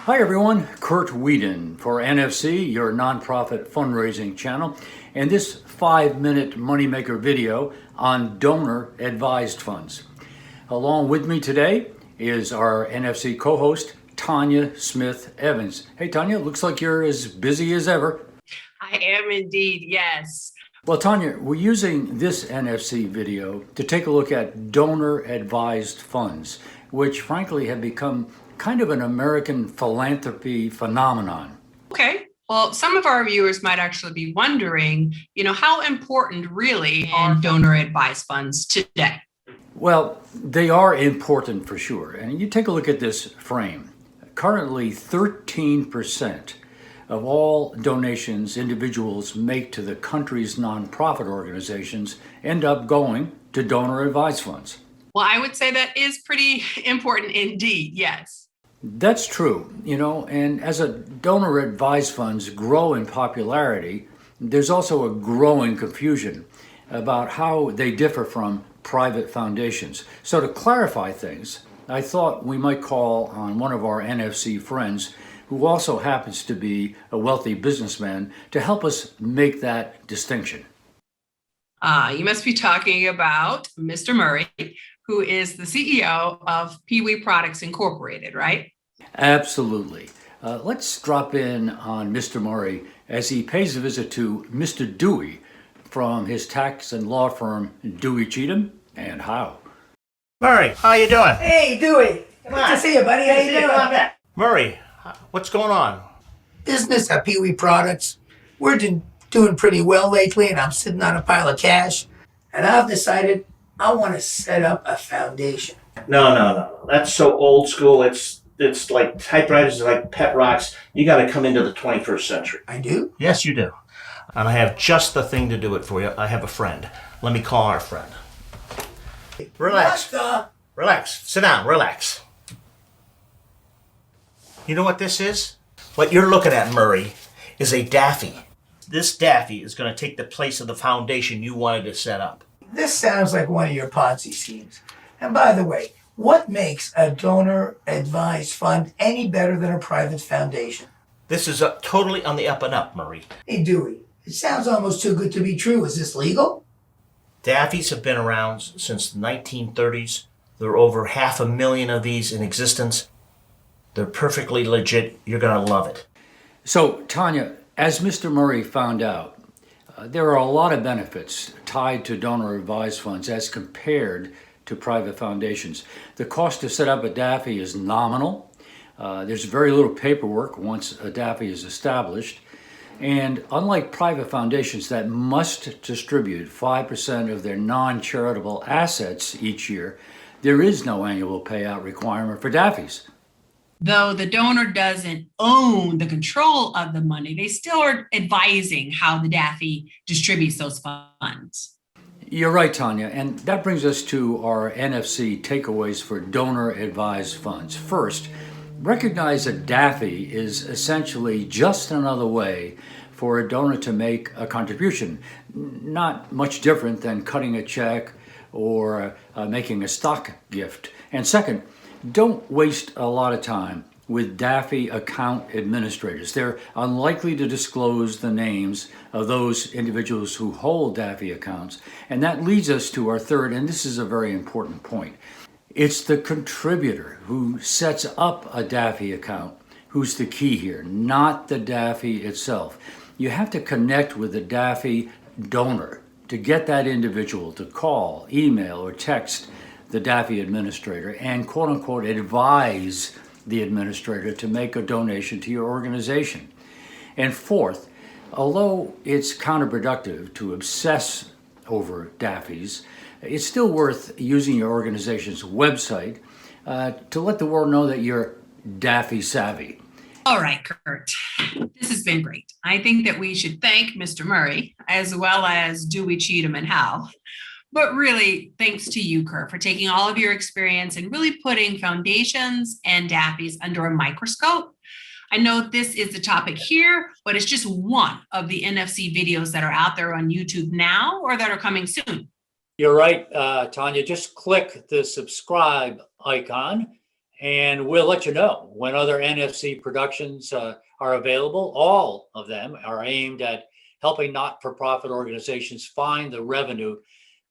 Hi everyone, Kurt Whedon for NFC, your nonprofit fundraising channel, and this 5-minute moneymaker video on donor advised funds. Along with me today is our NFC co-host, Tanya Smith Evans. Hey Tanya, looks like you're as busy as ever. I am indeed, yes. Well, Tanya, we're using this NFC video to take a look at donor advised funds, which frankly have become kind of an American philanthropy phenomenon. Okay. Well, some of our viewers might actually be wondering, how important really are donor advised funds today? Well, they are important for sure. And you take a look at this frame. Currently, 13% of all donations individuals make to the country's nonprofit organizations end up going to donor advised funds. Well, I would say that is pretty important indeed, yes. That's true, and as a donor advised funds grow in popularity, there's also a growing confusion about how they differ from private foundations. So to clarify things, I thought we might call on one of our NFC friends who also happens to be a wealthy businessman to help us make that distinction. You must be talking about Mr. Murray, who is the CEO of Pee-wee Products Incorporated, right? Absolutely. Let's drop in on Mr. Murray as he pays a visit to Mr. Dewey from his tax and law firm Dewey, Cheatham and Howe. Murray, how you doing? Hey, Dewey. Good to see you, buddy. How you doing? Murray, what's going on? Business at Pee-wee Products. We're doing pretty well lately, and I'm sitting on a pile of cash. And I've decided I want to set up a foundation. No. That's so old school. It's like typewriters are like pet rocks. You got to come into the 21st century. I do? Yes, you do. And I have just the thing to do it for you. I have a friend. Let me call our friend. Relax. Relax. Sit down. Relax. You know what this is? What you're looking at, Murray, is a DAFFIE. This DAFFIE is going to take the place of the foundation you wanted to set up. This sounds like one of your Ponzi schemes. And by the way, what makes a donor advised fund any better than a private foundation? This is totally on the up and up, Murray. Hey, Dewey, it sounds almost too good to be true. Is this legal? DAFFIES have been around since the 1930s. There are over 500,000 of these in existence. They're perfectly legit. You're going to love it. So, Tanya, as Mr. Murray found out, there are a lot of benefits tied to donor advised funds as compared to private foundations. The cost to set up a DAFFIE is nominal. There's very little paperwork once a DAFFIE is established. And unlike private foundations that must distribute 5% of their non-charitable assets each year, there is no annual payout requirement for DAFFIES. Though the donor doesn't own the control of the money, they still are advising how the DAFFIE distributes those funds. You're right, Tanya, and that brings us to our NFC takeaways for donor advised funds. First, recognize that DAFFIE is essentially just another way for a donor to make a contribution, not much different than cutting a check or making a stock gift. And second, don't waste a lot of time with DAFFIE account administrators. They're unlikely to disclose the names of those individuals who hold DAFFIE accounts. And that leads us to our third, and this is a very important point. It's the contributor who sets up a DAFFIE account who's the key here, not the DAFFIE itself. You have to connect with the DAFFIE donor to get that individual to call, email, or text the DAFFIE administrator and quote-unquote advise the administrator to make a donation to your organization. And fourth, although it's counterproductive to obsess over DAFFIES, it's still worth using your organization's website to let the world know that you're DAFFIE savvy. All right, Kurt, this has been great. I think that we should thank Mr. Murray as well as Dewey, Cheatham, and Howe. But really, thanks to you, Kurt, for taking all of your experience and really putting foundations and DAFFIES under a microscope. I know this is the topic here, but it's just one of the NFC videos that are out there on YouTube now or that are coming soon. You're right, Tanya. Just click the subscribe icon And we'll let you know when other NFC productions are available. All of them are aimed at helping not-for-profit organizations find the revenue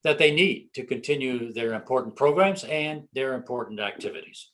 that they need to continue their important programs and their important activities.